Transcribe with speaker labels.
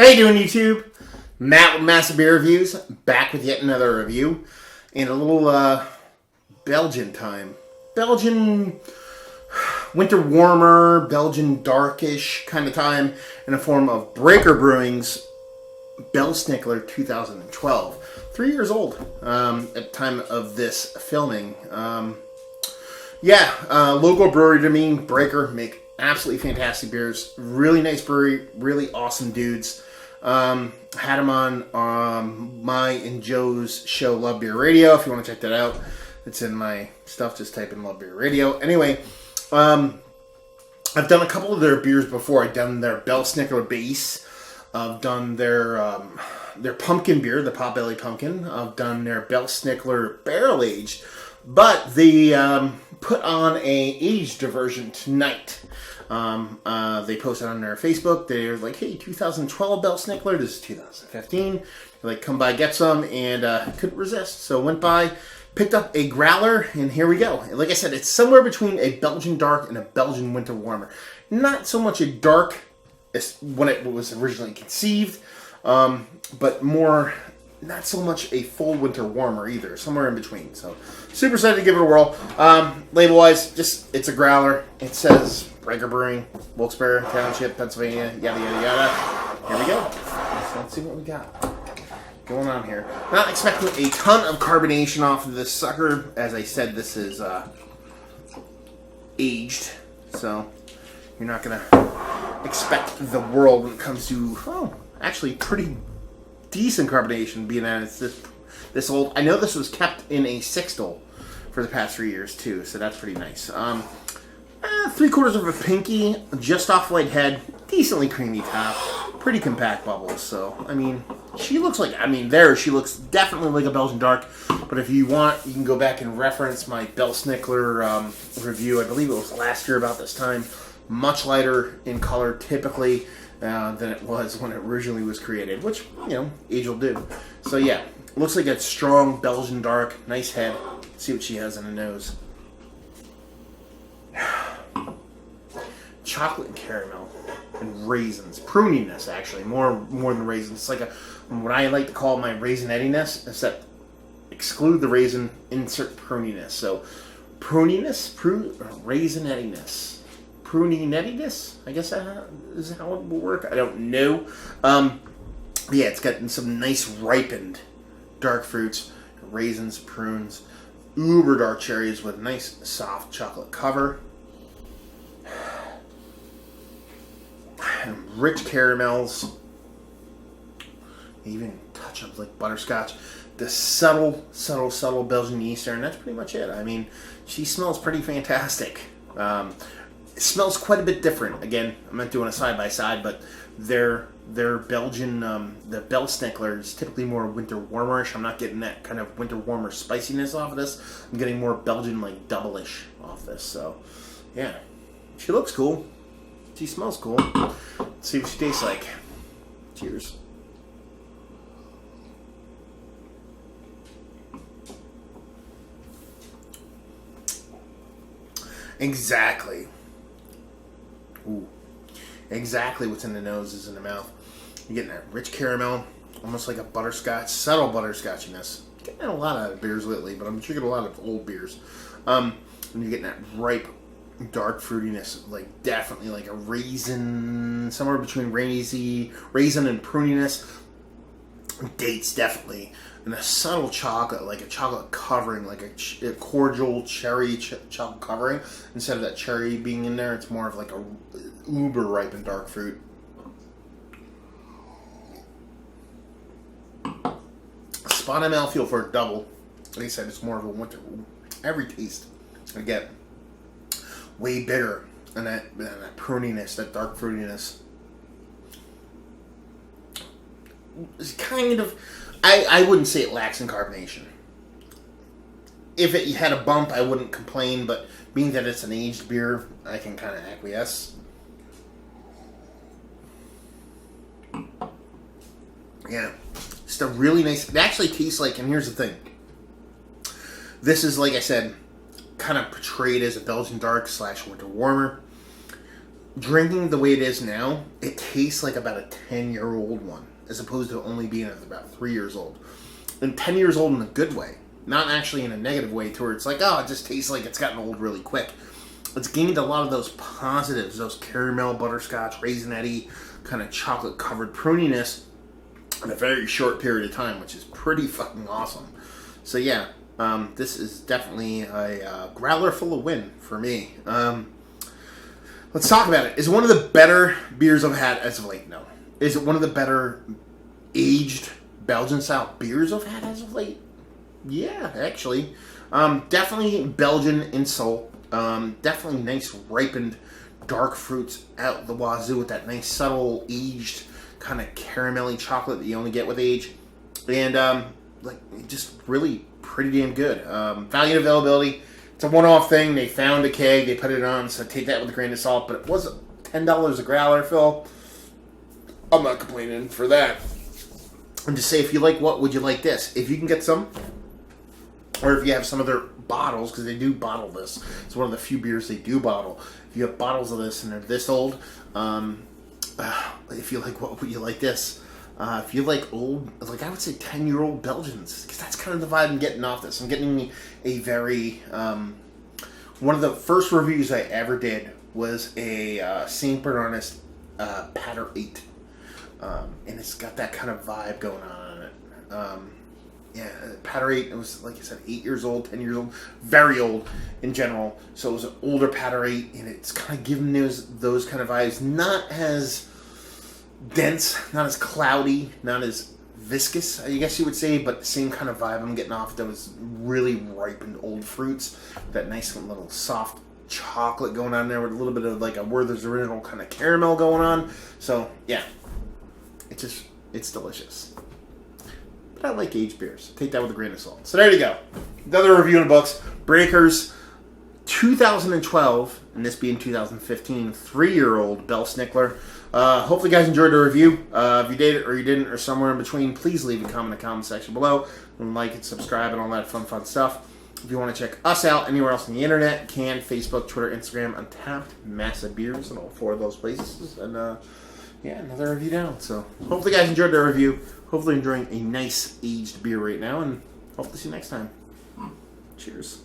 Speaker 1: How you doing, YouTube? Matt with Massive Beer Reviews, back with yet another review, and a little Belgian time. Belgian winter warmer, Belgian darkish kind of time, in the form of Breaker Brewing's Belsnickler 2012. 3 years old at the time of this filming. Local brewery to me. Breaker make absolutely fantastic beers. Really nice brewery. Really awesome dudes. Had them on my and Joe's show, Love Beer Radio. If you want to check that out, it's in my stuff. Just type in Love Beer Radio. Anyway, I've done a couple of their beers before. I've done their Belsnickler base. I've done their pumpkin beer, the Potbelly Pumpkin. I've done their Belsnickler barrel aged, but they put on a aged version tonight. They posted on their Facebook. They're like, "Hey, 2012 Belsnickler. This is 2015. They're like, come by, get some," and couldn't resist. So went by, picked up a growler, and here we go. Like I said, it's somewhere between a Belgian dark and a Belgian winter warmer. Not so much a dark as when it was originally conceived, but more, not so much a full winter warmer either. Somewhere in between. So super excited to give it a whirl. Label wise, just it's a growler. It says Breaker Brewing, Wilkes-Barre Township, Pennsylvania, yada yada yada. Here we go. Let's see what we got going on here. Not expecting a ton of carbonation off of this sucker. As I said, this is aged, so you're not gonna expect the world when it comes to actually pretty decent carbonation, being that it's this old. I know this was kept in a sixtel for the past 3 years too, so that's pretty nice. 3/4 of a pinky, just off white head, decently creamy top, pretty compact bubbles. So I mean, she looks like, she looks definitely like a Belgian dark. But if you want, you can go back and reference my Belsnickler review. I believe it was last year about this time. Much lighter in color, typically, than it was when it originally was created, which, age will do. So yeah, looks like a strong Belgian dark, nice head. Let's see what she has in the nose. Chocolate and caramel and raisins, pruniness actually, more than raisins. It's like what I like to call my raisinettiness, except exclude the raisin, insert pruniness. So raisinettiness. Pruninettiness, I guess that is how it will work. I don't know. Yeah, it's got some nice ripened dark fruits, raisins, prunes, uber dark cherries with nice soft chocolate cover, and rich caramels, even touch of like butterscotch. The subtle Belgian Easter, and that's pretty much it. I mean, she smells pretty fantastic. It smells quite a bit different. Again, I'm not doing a side-by-side, but their Belgian, the Belsnickler is typically more winter warmerish. I'm not getting that kind of winter warmer spiciness off of this. I'm getting more Belgian, like, double-ish off this. So, yeah. She looks cool. She smells cool. Let's see what she tastes like. Cheers. Exactly. Ooh. Exactly what's in the nose is in the mouth. You're getting that rich caramel, almost like a butterscotch, subtle butterscotchiness. I'm getting a lot of beers lately, but I'm drinking a lot of old beers. And you're getting that ripe, dark fruitiness, like definitely like a raisin, somewhere between raisin and pruniness. Dates definitely. And a subtle chocolate, like a chocolate covering, like a cordial cherry chocolate covering. Instead of that cherry being in there, it's more of like a uber ripened dark fruit. Spot on mouthfeel for a double. Like I said, it's more of a winter. Every taste I get way bitter, and that pruniness, that dark fruitiness. It's kind of. I wouldn't say it lacks in carbonation. If it had a bump, I wouldn't complain, but being that it's an aged beer, I can kind of acquiesce. Yeah. Just a really nice... It actually tastes like... And here's the thing. This is, like I said, kind of portrayed as a Belgian dark / winter warmer. drinking the way it is now, it tastes like about a 10-year-old one, as opposed to only being about 3 years old. And 10 years old in a good way, not actually in a negative way, to where it's like, oh, it just tastes like it's gotten old really quick. It's gained a lot of those positives, those caramel, butterscotch, raisinette, kind of chocolate-covered pruniness in a very short period of time, which is pretty fucking awesome. So yeah, this is definitely a growler full of win for me. Let's talk about it. Is it one of the better beers I've had as of late? No. Is it one of the better aged Belgian-style beers I've had as of late? Yeah, actually. Definitely Belgian in soul. Definitely nice ripened dark fruits out the wazoo with that nice subtle aged kind of caramelly chocolate that you only get with age. And just really pretty damn good. Value and availability. It's a one-off thing. They found a keg, they put it on, so take that with a grain of salt. But it was $10 a growler, Phil. I'm not complaining for that. And just say, if you like, what would you like this? If you can get some, or if you have some other bottles, because they do bottle this. It's one of the few beers they do bottle. If you have bottles of this and they're this old, if you like, what would you like this? If you like old, like I would say 10-year-old Belgians, because that's kind of the vibe I'm getting off this. I'm getting a very, one of the first reviews I ever did was a St. Bernardus Patter 8. And it's got that kind of vibe going on in it. Yeah, Patter 8, it was, like I said, 8 years old, 10 years old, very old in general. So it was an older Patter 8, and it's kind of giving those kind of vibes. Not as dense, not as cloudy, not as viscous, I guess you would say, but the same kind of vibe I'm getting off those really ripened old fruits. That nice little soft chocolate going on there with a little bit of like a Werther's Original kind of caramel going on. So, yeah. It's delicious. But I like aged beers. Take that with a grain of salt. So there you go. Another review in the books. Breaker's 2012, and this being 2015, 3-year-old Belsnickler. Hopefully you guys enjoyed the review. If you did or you didn't or somewhere in between, please leave a comment in the comment section below. And like and subscribe and all that fun stuff. If you want to check us out anywhere else on the internet, Facebook, Twitter, Instagram, Untapped, Massive Beers, and all 4 of those places. And yeah, another review down. So hopefully you guys enjoyed the review. Hopefully enjoying a nice aged beer right now, and hopefully see you next time. Cheers.